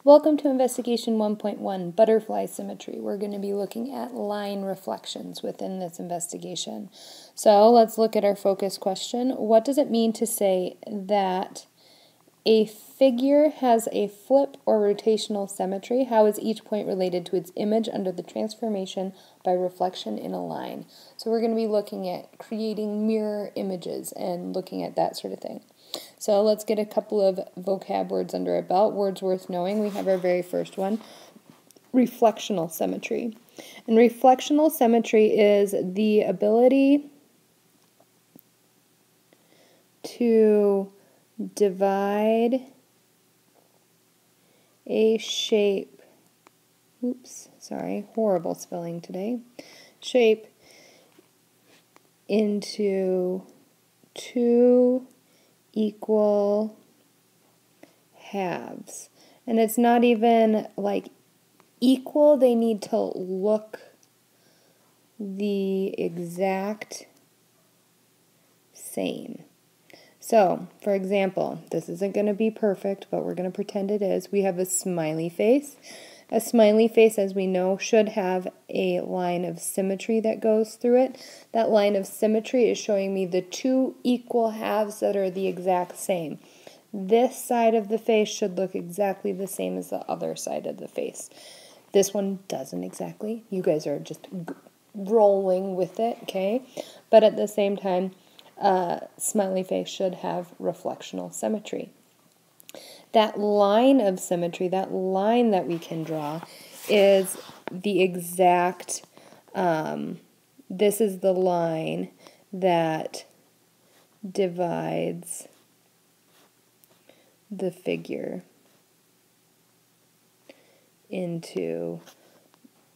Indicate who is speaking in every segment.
Speaker 1: Welcome to Investigation 1.1, Butterfly Symmetry. We're going to be looking at line reflections within this investigation. So let's look at our focus question. What does it mean to say that a figure has a flip or rotational symmetry? How is each point related to its image under the transformation by reflection in a line? So we're going to be looking at creating mirror images and looking at that sort of thing. So let's get a couple of vocab words under our belt, words worth knowing. We have our very first one, reflectional symmetry. And reflectional symmetry is the ability to divide a shape, horrible spelling today, shape into two equal halves. And it's not even like equal, they need to look the exact same. So, for example, this isn't going to be perfect, but we're going to pretend it is. We have a smiley face. A smiley face, as we know, should have a line of symmetry that goes through it. That line of symmetry is showing me the two equal halves that are the exact same. This side of the face should look exactly the same as the other side of the face. This one doesn't exactly. You guys are just rolling with it, okay? But at the same time, smiley face should have reflectional symmetry. That line of symmetry, that line that we can draw, is the exact, this is the line that divides the figure into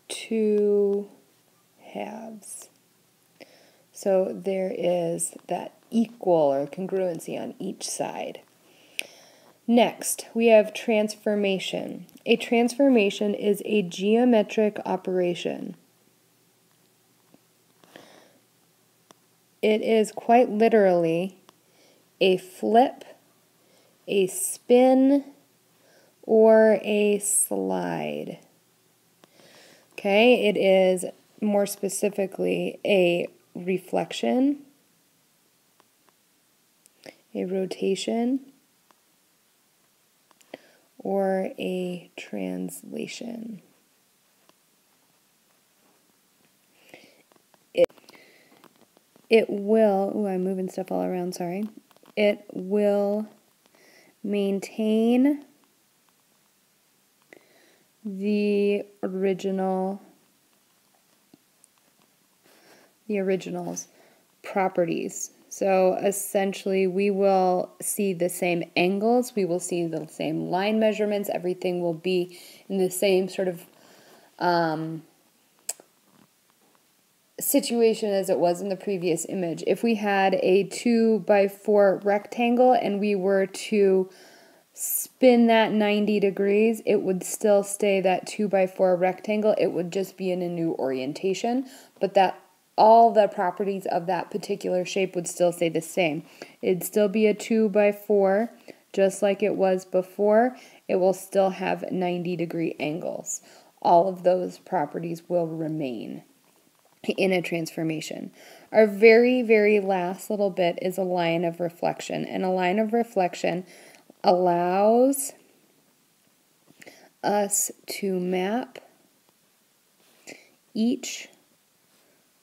Speaker 1: two halves. So there is that equal or congruency on each side. Next, we have transformation. A transformation is a geometric operation. It is quite literally a flip, a spin, or a slide. Okay, it is more specifically a reflection, a rotation, or a translation. It will, I'm moving stuff all around, sorry. It will maintain the original's properties. So essentially we will see the same angles, we will see the same line measurements, everything will be in the same sort of situation as it was in the previous image. If we had a 2x4 rectangle and we were to spin that 90 degrees, it would still stay that 2x4 rectangle. It would just be in a new orientation, but that all the properties of that particular shape would still stay the same. It'd still be a 2x4, just like it was before. It will still have 90-degree angles. All of those properties will remain in a transformation. Our very, very last little bit is a line of reflection, and a line of reflection allows us to map each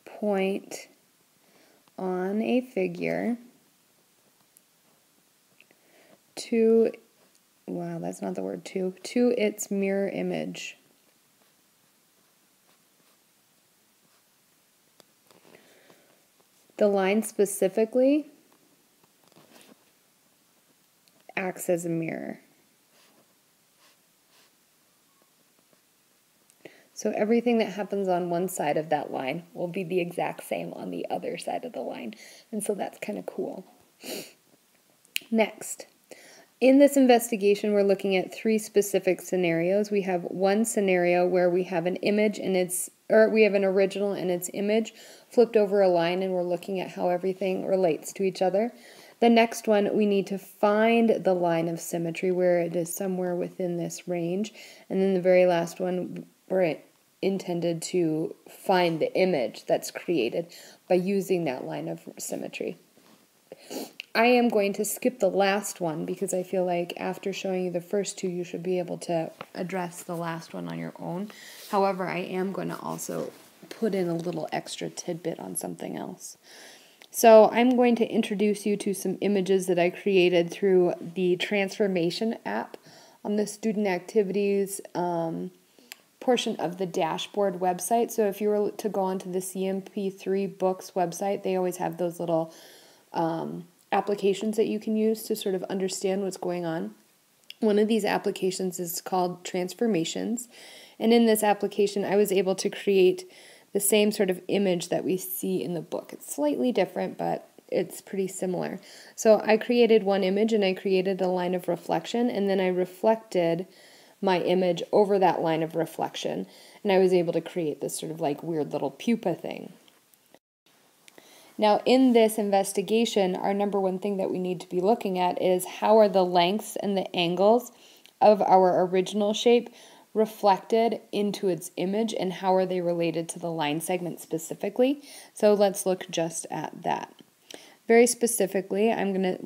Speaker 1: point on a figure to, to its mirror image. The line specifically acts as a mirror. So everything that happens on one side of that line will be the exact same on the other side of the line. And so that's kind of cool. Next, in this investigation, we're looking at three specific scenarios. We have one scenario where we have an image and we have an original and its image flipped over a line, and we're looking at how everything relates to each other. The next one, we need to find the line of symmetry where it is somewhere within this range. And then the very last one, we're intended to find the image that's created by using that line of symmetry. I am going to skip the last one because I feel like after showing you the first two, you should be able to address the last one on your own. However, I am going to also put in a little extra tidbit on something else. So I'm going to introduce you to some images that I created through the Transformation app on the student activities portion of the dashboard website. So if you were to go onto the CMP3 books website, they always have those little applications that you can use to sort of understand what's going on. One of these applications is called Transformations, and in this application I was able to create the same sort of image that we see in the book. It's slightly different, but it's pretty similar. So I created one image and I created a line of reflection, and then I reflected my image over that line of reflection, and I was able to create this sort of like weird little pupa thing. Now, in this investigation, our number one thing that we need to be looking at is how are the lengths and the angles of our original shape reflected into its image, and how are they related to the line segment specifically. So let's look just at that. Very specifically, I'm going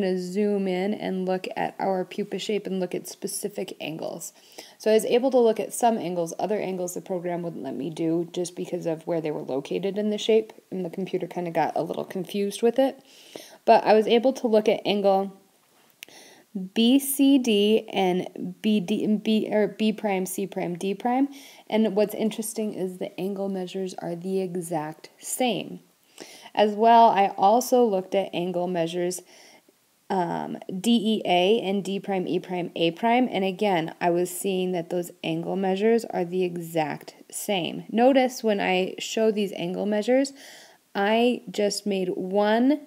Speaker 1: to zoom in and look at our pupa shape and look at specific angles. So I was able to look at some angles. Other angles the program wouldn't let me do just because of where they were located in the shape, and the computer kind of got a little confused with it. But I was able to look at angle BCD and B prime, C prime, D prime. And what's interesting is the angle measures are the exact same. As well, I also looked at angle measures DEA and D prime, E prime, A prime, and again, I was seeing that those angle measures are the exact same. Notice when I show these angle measures, I just made one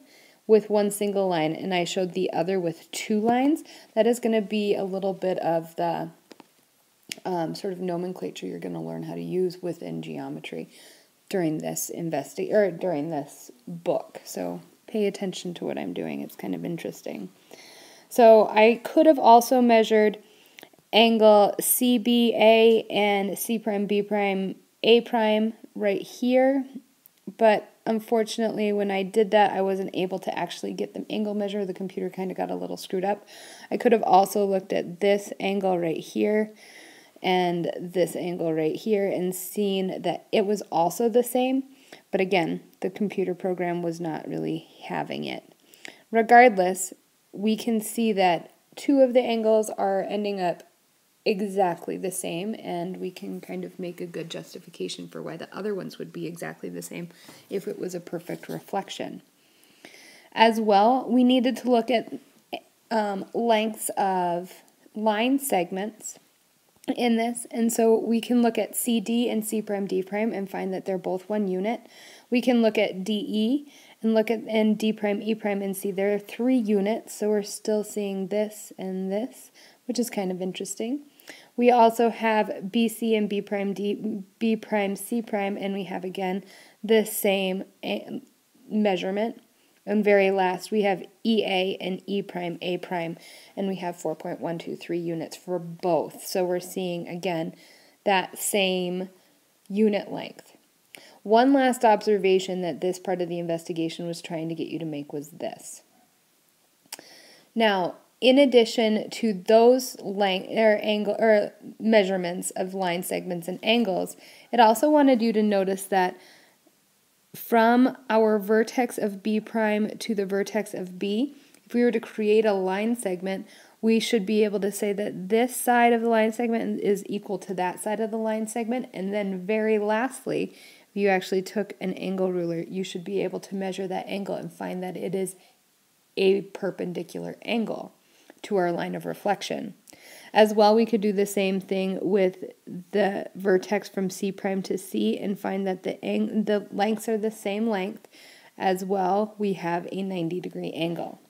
Speaker 1: with one single line, and I showed the other with two lines. That is going to be a little bit of the sort of nomenclature you're going to learn how to use within geometry during this during this book. So pay attention to what I'm doing. It's kind of interesting. So I could have also measured angle CBA and C prime, B prime, A prime right here, but unfortunately when I did that I wasn't able to actually get the angle measure. The computer kind of got a little screwed up. I could have also looked at this angle right here and this angle right here and seen that it was also the same, but again, the computer program was not really having it. Regardless, we can see that two of the angles are ending up exactly the same, and we can kind of make a good justification for why the other ones would be exactly the same if it was a perfect reflection. As well, we needed to look at lengths of line segments in this, and so we can look at CD and C prime, D prime and find that they're both one unit. We can look at DE and look at D prime, E prime and C. There are 3 units, so we're still seeing this and this, which is kind of interesting. We also have BC and B prime, B prime, C prime, and we have again the same measurement. And very last, we have EA and E prime, A prime, and we have 4.123 units for both. So we're seeing, again, that same unit length. One last observation that this part of the investigation was trying to get you to make was this. Now, in addition to those measurements of line segments and angles, it also wanted you to notice that from our vertex of B prime to the vertex of B, if we were to create a line segment, we should be able to say that this side of the line segment is equal to that side of the line segment. And then very lastly, if you actually took an angle ruler, you should be able to measure that angle and find that it is a perpendicular angle to our line of reflection. As well, we could do the same thing with the vertex from C prime to C and find that the lengths are the same length. As well, we have a 90-degree angle.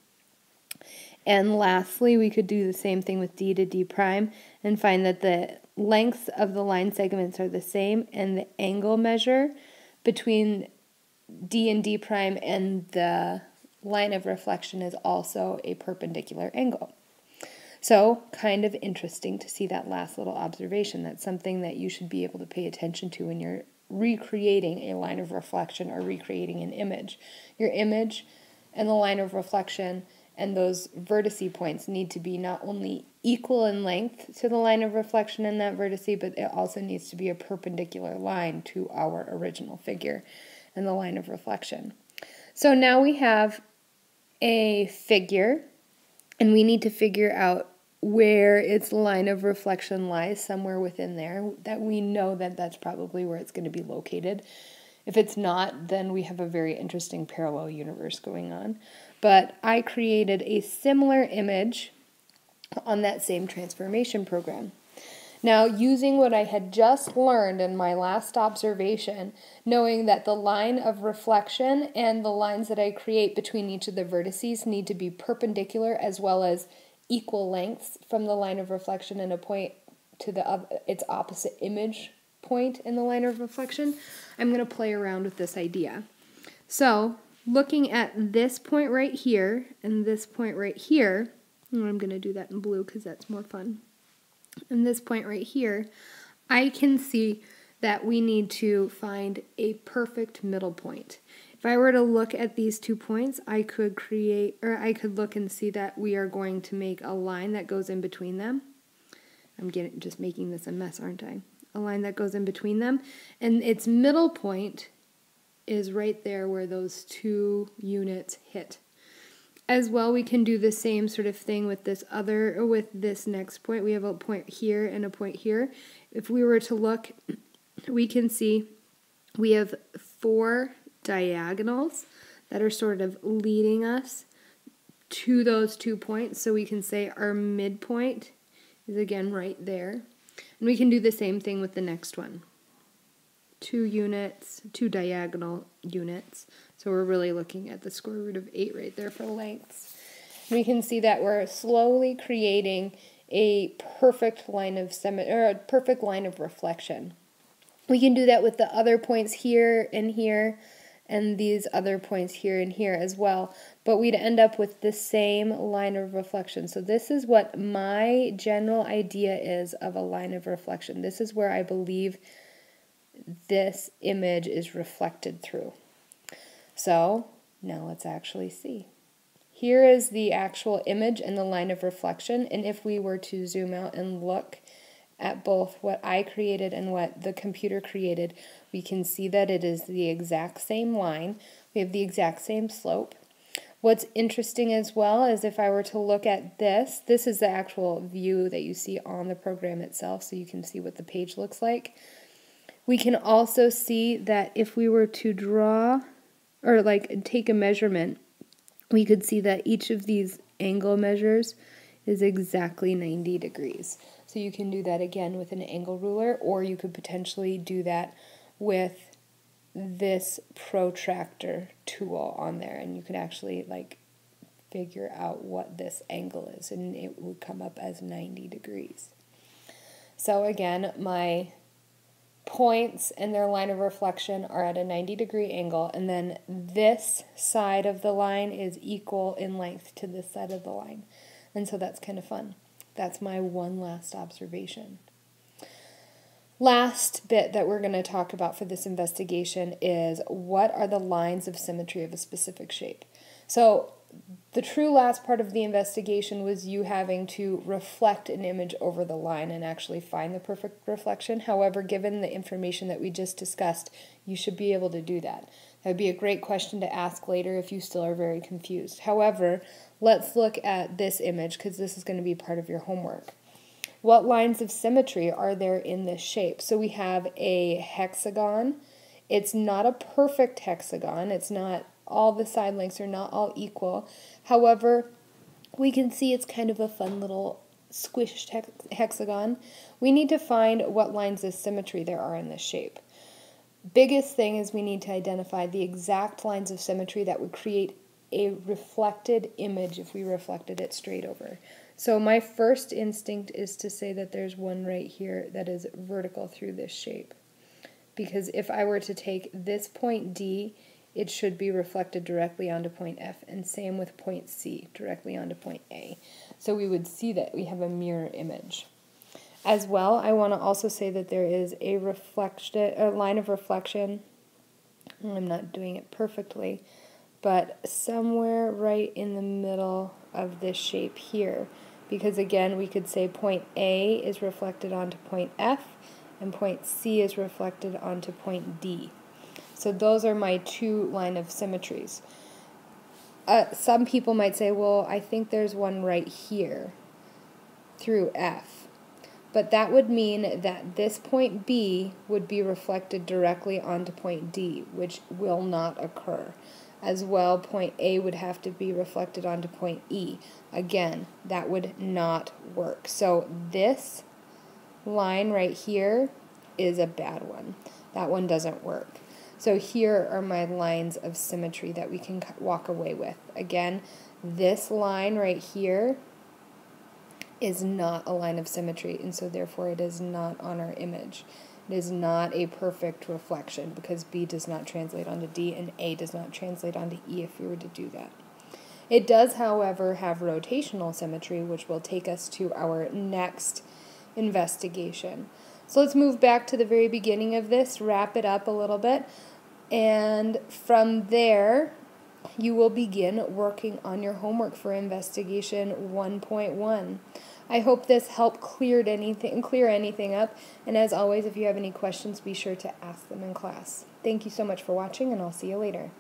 Speaker 1: And lastly, we could do the same thing with D to D prime and find that the lengths of the line segments are the same, and the angle measure between D and D prime and the line of reflection is also a perpendicular angle. So, kind of interesting to see that last little observation. That's something that you should be able to pay attention to when you're recreating a line of reflection or recreating an image. Your image and the line of reflection and those vertice points need to be not only equal in length to the line of reflection in that vertice, but it also needs to be a perpendicular line to our original figure and the line of reflection. So now we have a figure, and we need to figure out where its line of reflection lies, somewhere within there, that we know that that's probably where it's going to be located. If it's not, then we have a very interesting parallel universe going on. But I created a similar image on that same transformation program. Now, using what I had just learned in my last observation, knowing that the line of reflection and the lines that I create between each of the vertices need to be perpendicular as well as equal lengths from the line of reflection and a point to its opposite image point in the line of reflection, I'm going to play around with this idea. So, looking at this point right here and this point right here, and I'm going to do that in blue because that's more fun. And this point right here, I can see that we need to find a perfect middle point. If I were to look at these 2 points, I could look and see that we are going to make a line that goes in between them. I'm just making this a mess, aren't I? A line that goes in between them, and its middle point is right there where those 2 units hit. As well, we can do the same sort of thing with this next point. We have a point here and a point here. If we were to look, we can see we have 4 diagonals that are sort of leading us to those 2 points. So we can say our midpoint is again right there. And we can do the same thing with the next one. 2 units, 2 diagonal units. So we're really looking at the square root of 8 right there for lengths. And we can see that we're slowly creating a perfect line of a perfect line of reflection. We can do that with the other points here and here, and these other points here and here as well, but we'd end up with the same line of reflection. So this is what my general idea is of a line of reflection. This is where I believe this image is reflected through. So now let's actually see. Here is the actual image and the line of reflection, and if we were to zoom out and look at both what I created and what the computer created, we can see that it is the exact same line. We have the exact same slope. What's interesting as well is if I were to look at this is the actual view that you see on the program itself, so you can see what the page looks like. We can also see that if we were to draw or take a measurement, we could see that each of these angle measures is exactly 90 degrees. So you can do that again with an angle ruler, or you could potentially do that with this protractor tool on there, and you could actually figure out what this angle is, and it would come up as 90 degrees. So again, my points and their line of reflection are at a 90-degree angle, and then this side of the line is equal in length to this side of the line. And so that's kind of fun. That's my one last observation. Last bit that we're going to talk about for this investigation is what are the lines of symmetry of a specific shape. So the true last part of the investigation was you having to reflect an image over the line and actually find the perfect reflection. However, given the information that we just discussed, you should be able to do that. That would be a great question to ask later if you still are very confused. However, let's look at this image because this is going to be part of your homework. What lines of symmetry are there in this shape? So we have a hexagon. It's not a perfect hexagon. It's not all the side lengths are not all equal. However, we can see it's kind of a fun little squished hexagon. We need to find what lines of symmetry there are in this shape. Biggest thing is we need to identify the exact lines of symmetry that would create a reflected image if we reflected it straight over. So my first instinct is to say that there's one right here that is vertical through this shape. Because if I were to take this point D it should be reflected directly onto point F, and same with point C, directly onto point A. So we would see that we have a mirror image. As well, I want to also say that there is a line of reflection. I'm not doing it perfectly, but somewhere right in the middle of this shape here, because again, we could say point A is reflected onto point F, and point C is reflected onto point D. So those are my two line of symmetries. Some people might say, well, I think there's one right here through F. But that would mean that this point B would be reflected directly onto point D, which will not occur. As well, point A would have to be reflected onto point E. Again, that would not work. So this line right here is a bad one. That one doesn't work. So here are my lines of symmetry that we can walk away with. Again, this line right here is not a line of symmetry, and so therefore it is not on our image. It is not a perfect reflection because B does not translate onto D and A does not translate onto E if we were to do that. It does, however, have rotational symmetry, which will take us to our next investigation. So let's move back to the very beginning of this, wrap it up a little bit, and from there you will begin working on your homework for investigation 1.1. I hope this helped clear anything up, and as always, if you have any questions, be sure to ask them in class. Thank you so much for watching, and I'll see you later.